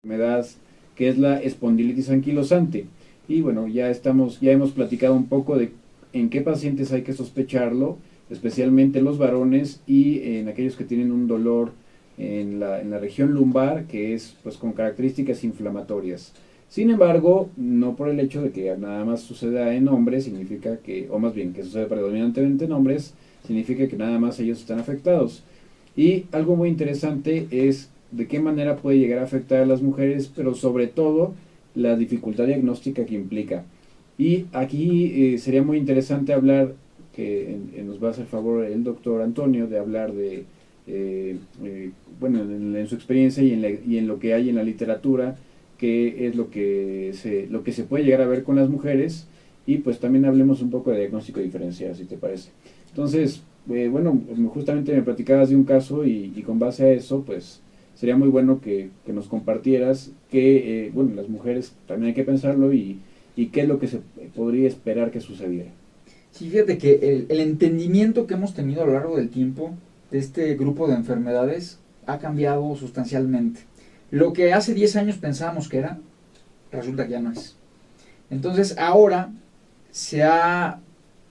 enfermedad que es la espondilitis anquilosante. Y bueno, ya hemos platicado un poco de en qué pacientes hay que sospecharlo, especialmente los varones y en aquellos que tienen un dolor en la región lumbar, que es pues con características inflamatorias. Sin embargo, no por el hecho de que nada más suceda en hombres, significa que, o más bien que suceda predominantemente en hombres, significa que nada más ellos están afectados. Y algo muy interesante es de qué manera puede llegar a afectar a las mujeres, pero sobre todo la dificultad diagnóstica que implica. Y aquí sería muy interesante hablar, que nos va a hacer favor el doctor Antonio, de hablar de, bueno, en su experiencia y en lo que hay en la literatura, qué es lo que se puede llegar a ver con las mujeres, y pues también hablemos un poco de diagnóstico diferencial, si te parece. Entonces, bueno, justamente me platicabas de un caso y con base a eso, pues sería muy bueno que nos compartieras que, bueno, las mujeres también hay que pensarlo y qué es lo que se podría esperar que sucediera. Sí, fíjate que el entendimiento que hemos tenido a lo largo del tiempo de este grupo de enfermedades ha cambiado sustancialmente. Lo que hace 10 años pensábamos que era, resulta que ya no es. Entonces ahora se ha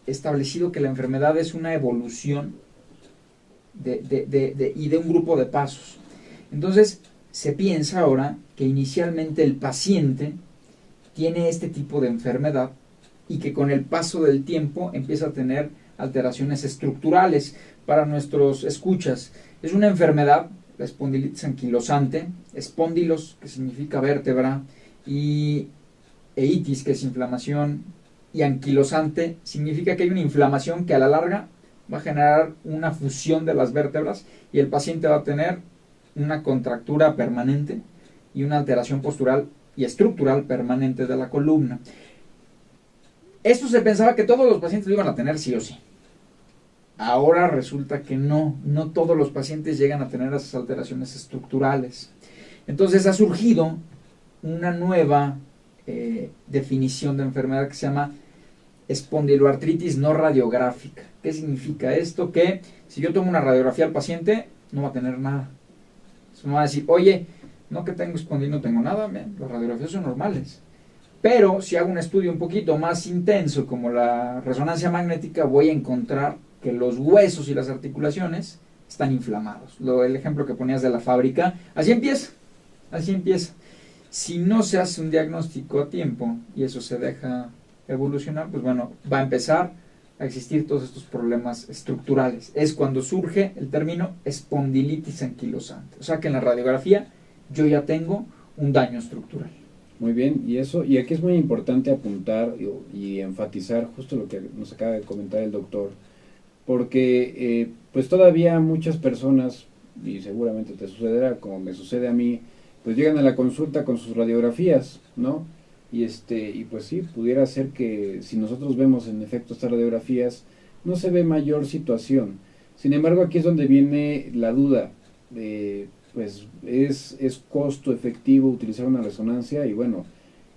establecido que la enfermedad es una evolución y de un grupo de pasos. Entonces se piensa ahora que inicialmente el paciente tiene este tipo de enfermedad y que con el paso del tiempo empieza a tener alteraciones estructurales. Para nuestros escuchas, es una enfermedad, la espondilitis anquilosante, espóndilos, que significa vértebra, y eitis, que es inflamación, y anquilosante significa que hay una inflamación que a la larga va a generar una fusión de las vértebras y el paciente va a tener una contractura permanente y una alteración postural y estructural permanente de la columna. Esto se pensaba que todos los pacientes lo iban a tener sí o sí. Ahora resulta que no todos los pacientes llegan a tener esas alteraciones estructurales. Entonces ha surgido una nueva definición de enfermedad que se llama espondiloartritis no radiográfica. ¿Qué significa esto? Que si yo tomo una radiografía al paciente, no va a tener nada. Me va a decir, oye, no que tengo espondilo, no tengo nada, las radiografías son normales. Pero si hago un estudio un poquito más intenso, como la resonancia magnética, voy a encontrar que los huesos y las articulaciones están inflamados. El ejemplo que ponías de la fábrica, así empieza, así empieza. Si no se hace un diagnóstico a tiempo y eso se deja evolucionar, pues bueno, va a empezar a existir todos estos problemas estructurales. Es cuando surge el término espondilitis anquilosante. O sea que en la radiografía yo ya tengo un daño estructural. Muy bien, y aquí es muy importante apuntar y enfatizar justo lo que nos acaba de comentar el doctor, porque pues todavía muchas personas, y seguramente te sucederá como me sucede a mí, pues llegan a la consulta con sus radiografías, ¿no? Y pues sí, pudiera ser que si nosotros vemos en efecto estas radiografías, no se ve mayor situación. Sin embargo, aquí es donde viene la duda. Pues es costo efectivo utilizar una resonancia y bueno,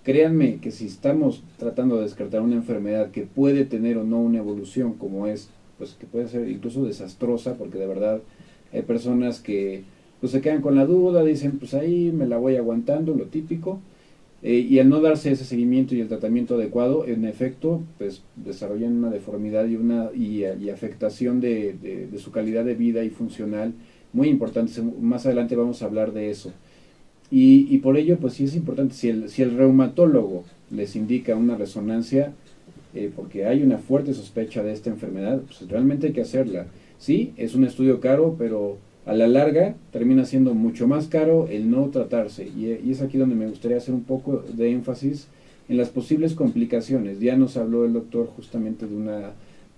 créanme que si estamos tratando de descartar una enfermedad que puede tener o no una evolución como es, pues que puede ser incluso desastrosa, porque de verdad hay personas que pues se quedan con la duda, dicen pues ahí me la voy aguantando, lo típico, y al no darse ese seguimiento y el tratamiento adecuado, en efecto, pues desarrollan una deformidad y afectación de su calidad de vida y funcional muy importante. Más adelante vamos a hablar de eso. Y por ello, pues sí es importante, si el reumatólogo les indica una resonancia, porque hay una fuerte sospecha de esta enfermedad, pues realmente hay que hacerla. Sí, es un estudio caro, pero a la larga termina siendo mucho más caro el no tratarse. Y es aquí donde me gustaría hacer un poco de énfasis en las posibles complicaciones. Ya nos habló el doctor justamente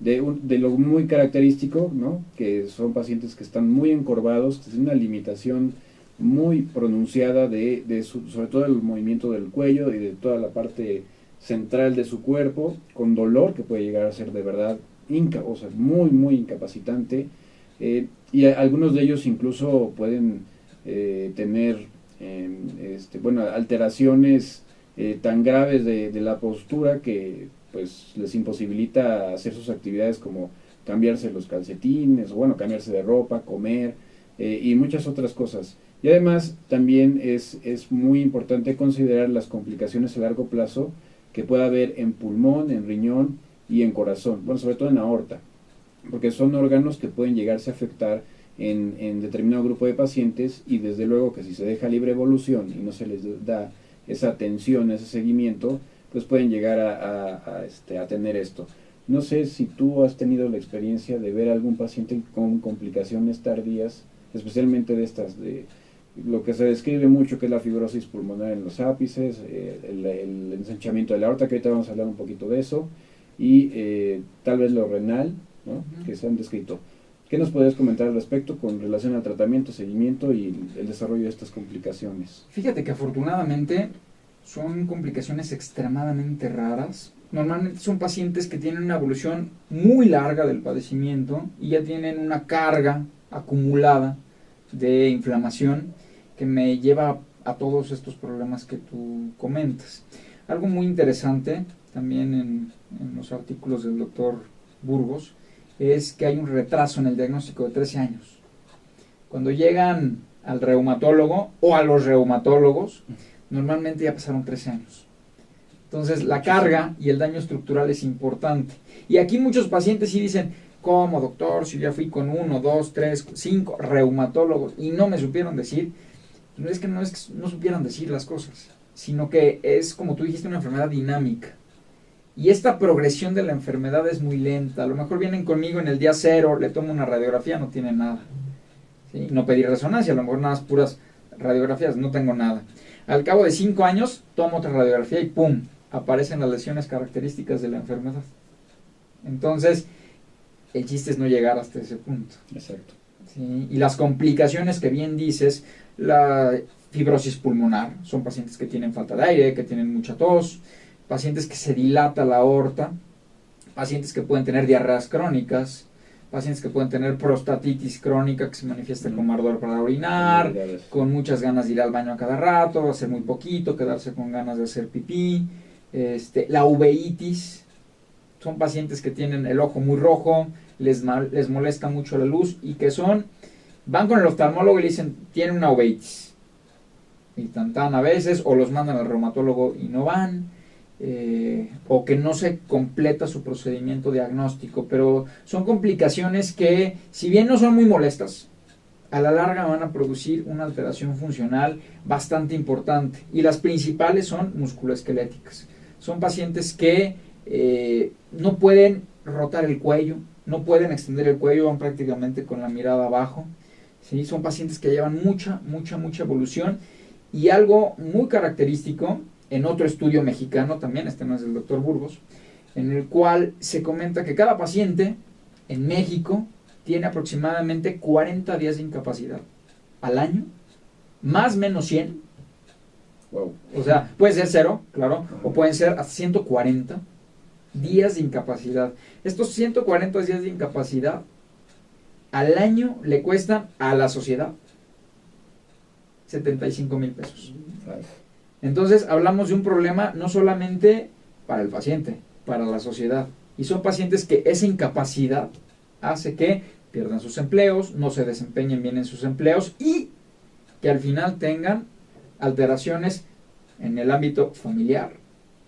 de lo muy característico, ¿no? Que son pacientes que están muy encorvados, que tienen una limitación muy pronunciada sobre todo el movimiento del cuello y de toda la parte central de su cuerpo, con dolor que puede llegar a ser de verdad o sea, muy incapacitante, y algunos de ellos incluso pueden tener bueno, alteraciones tan graves de la postura que pues les imposibilita hacer sus actividades como cambiarse los calcetines, o bueno, cambiarse de ropa, comer, y muchas otras cosas. Y además también es muy importante considerar las complicaciones a largo plazo que pueda haber en pulmón, en riñón y en corazón, bueno, sobre todo en aorta, porque son órganos que pueden llegarse a afectar en determinado grupo de pacientes, y desde luego que si se deja libre evolución y no se les da esa atención, ese seguimiento, pues pueden llegar a tener esto. No sé si tú has tenido la experiencia de ver algún paciente con complicaciones tardías, especialmente de estas, de lo que se describe mucho, que es la fibrosis pulmonar en los ápices, el ensanchamiento de la aorta, que ahorita vamos a hablar un poquito de eso, y tal vez lo renal, ¿no? Que se han descrito. ¿Qué nos podrías comentar al respecto con relación al tratamiento, seguimiento y el desarrollo de estas complicaciones? Fíjate que afortunadamente son complicaciones extremadamente raras. Normalmente son pacientes que tienen una evolución muy larga del padecimiento y ya tienen una carga acumulada de inflamación que me lleva a todos estos problemas que tú comentas. Algo muy interesante también en los artículos del doctor Burgos es que hay un retraso en el diagnóstico de 13 años. Cuando llegan al reumatólogo o a los reumatólogos, normalmente ya pasaron 13 años. Entonces la carga y el daño estructural es importante. Y aquí muchos pacientes sí dicen, ¿cómo, doctor? Si ya fui con 1, 2, 3, 5 reumatólogos y no me supieron decir. No es que no supieran decir las cosas, sino que es, como tú dijiste, una enfermedad dinámica. Y esta progresión de la enfermedad es muy lenta. A lo mejor vienen conmigo en el día 0, le tomo una radiografía, no tiene nada. ¿Sí? No pedí resonancia, a lo mejor nada más puras radiografías, no tengo nada. Al cabo de 5 años, tomo otra radiografía y ¡pum!, aparecen las lesiones características de la enfermedad. Entonces, el chiste es no llegar hasta ese punto. Exacto. ¿Sí? Y las complicaciones que bien dices, la fibrosis pulmonar, son pacientes que tienen falta de aire, que tienen mucha tos, pacientes que se dilata la aorta, pacientes que pueden tener diarreas crónicas, pacientes que pueden tener prostatitis crónica que se manifiesta con ardor para orinar, con muchas ganas de ir al baño a cada rato, hacer muy poquito, quedarse con ganas de hacer pipí, la uveitis, son pacientes que tienen el ojo muy rojo, les molesta mucho la luz y que van con el oftalmólogo y le dicen, tiene una uveitis, y tan a veces, o los mandan al reumatólogo y no van, o que no se completa su procedimiento diagnóstico, pero son complicaciones que, si bien no son muy molestas, a la larga van a producir una alteración funcional bastante importante, y las principales son musculoesqueléticas. Son pacientes que no pueden rotar el cuello, no pueden extender el cuello, van prácticamente con la mirada abajo, ¿sí? Son pacientes que llevan mucha evolución, y algo muy característico en otro estudio mexicano también, no es del doctor Burgos, en el cual se comenta que cada paciente en México tiene aproximadamente 40 días de incapacidad al año, más o menos 100. Wow. O sea, puede ser 0, claro, o pueden ser hasta 140 días de incapacidad. Estos 140 días de incapacidad al año le cuestan a la sociedad 75,000 pesos. Entonces hablamos de un problema no solamente para el paciente, para la sociedad. Y son pacientes que esa incapacidad hace que pierdan sus empleos, no se desempeñen bien en sus empleos y que al final tengan alteraciones en el ámbito familiar,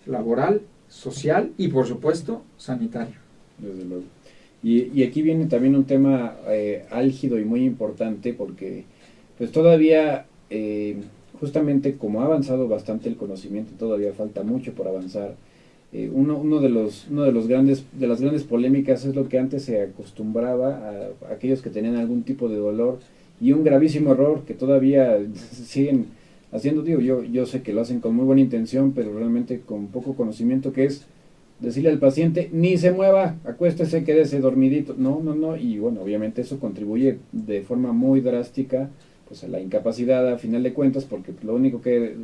laboral, social y por supuesto sanitario. Desde luego. Y aquí viene también un tema álgido y muy importante, porque pues todavía justamente como ha avanzado bastante el conocimiento, todavía falta mucho por avanzar. Uno de las grandes polémicas es lo que antes se acostumbraba a aquellos que tenían algún tipo de dolor, y un gravísimo error que todavía siguen haciendo. Digo, yo sé que lo hacen con muy buena intención, pero realmente con poco conocimiento, que es decirle al paciente, ni se mueva, acuéstese, quédese dormidito. No, y bueno, obviamente eso contribuye de forma muy drástica pues a la incapacidad a final de cuentas, porque lo único que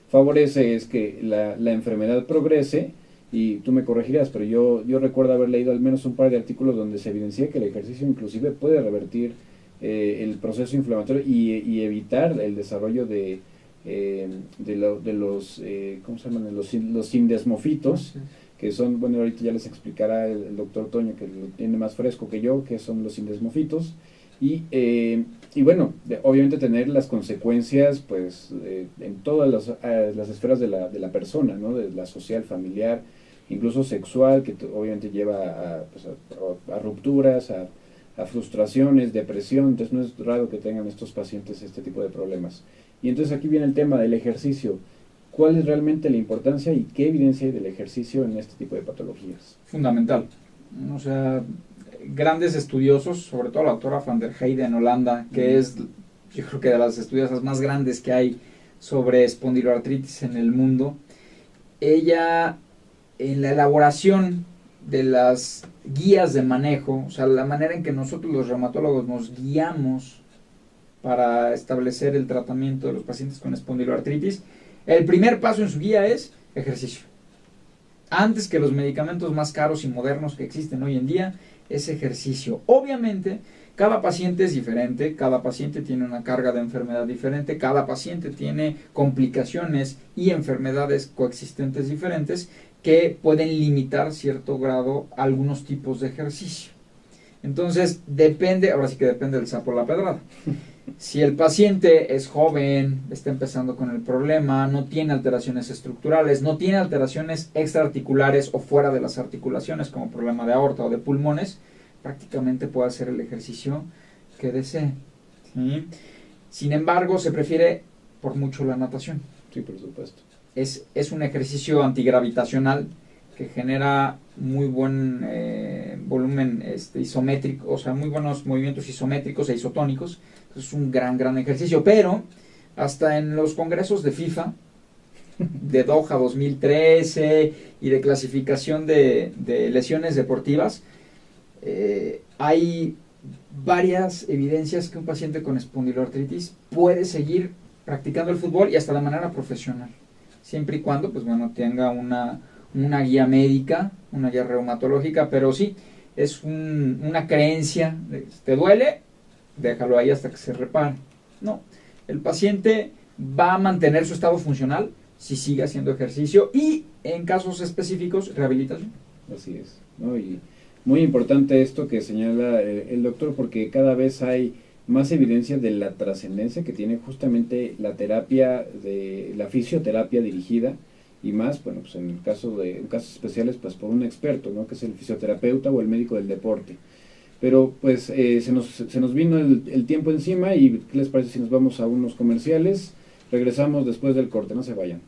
favorece es que la enfermedad progrese. Y tú me corregirás, pero yo recuerdo haber leído al menos un par de artículos donde se evidencia que el ejercicio inclusive puede revertir el proceso inflamatorio y evitar el desarrollo de los ¿cómo se llaman? Los sindesmofitos, que son, bueno, ahorita ya les explicará el doctor Toño, que lo tiene más fresco que yo, que son los sindesmofitos, Y bueno, obviamente tener las consecuencias pues en todas las esferas de la persona, ¿no? De la social, familiar, incluso sexual, que obviamente lleva pues, a rupturas, a frustraciones, depresión. Entonces no es raro que tengan estos pacientes este tipo de problemas. Y entonces aquí viene el tema del ejercicio. ¿Cuál es realmente la importancia y qué evidencia hay del ejercicio en este tipo de patologías? Fundamental. O sea, grandes estudiosos, sobre todo la doctora Van der Heijden en Holanda, que es, yo creo que de las estudiosas más grandes que hay sobre espondiloartritis en el mundo, ella en la elaboración de las guías de manejo, o sea, la manera en que nosotros los reumatólogos nos guiamos para establecer el tratamiento de los pacientes con espondiloartritis, el primer paso en su guía es ejercicio. Antes que los medicamentos más caros y modernos que existen hoy en día, es ejercicio. Obviamente, cada paciente es diferente, cada paciente tiene una carga de enfermedad diferente, cada paciente tiene complicaciones y enfermedades coexistentes diferentes que pueden limitar cierto grado algunos tipos de ejercicio. Entonces, depende, ahora sí que depende del sapo la pedrada. Si el paciente es joven, está empezando con el problema, no tiene alteraciones estructurales, no tiene alteraciones extraarticulares o fuera de las articulaciones, como problema de aorta o de pulmones, prácticamente puede hacer el ejercicio que desee, ¿sí? Sin embargo, se prefiere por mucho la natación. Sí, por supuesto. Es un ejercicio antigravitacional que genera muy buen volumen isométrico, o sea, muy buenos movimientos isométricos e isotónicos. Es un gran ejercicio, pero hasta en los congresos de FIFA, de Doha 2013 y de clasificación de lesiones deportivas, hay varias evidencias que un paciente con espondiloartritis puede seguir practicando el fútbol y hasta de manera profesional, siempre y cuando pues bueno tenga una guía médica, una guía reumatológica, pero sí, es una creencia, ¿te duele? Déjalo ahí hasta que se repare. No, el paciente va a mantener su estado funcional si sigue haciendo ejercicio y en casos específicos rehabilitación. Así es, ¿no? Y muy importante esto que señala el doctor, porque cada vez hay más evidencia de la trascendencia que tiene justamente la terapia, de la fisioterapia dirigida, y más, bueno, pues en casos especiales, pues por un experto, ¿no? Que es el fisioterapeuta o el médico del deporte. Pero pues se nos vino el tiempo encima y ¿qué les parece si nos vamos a unos comerciales? Regresamos después del corte, no se vayan.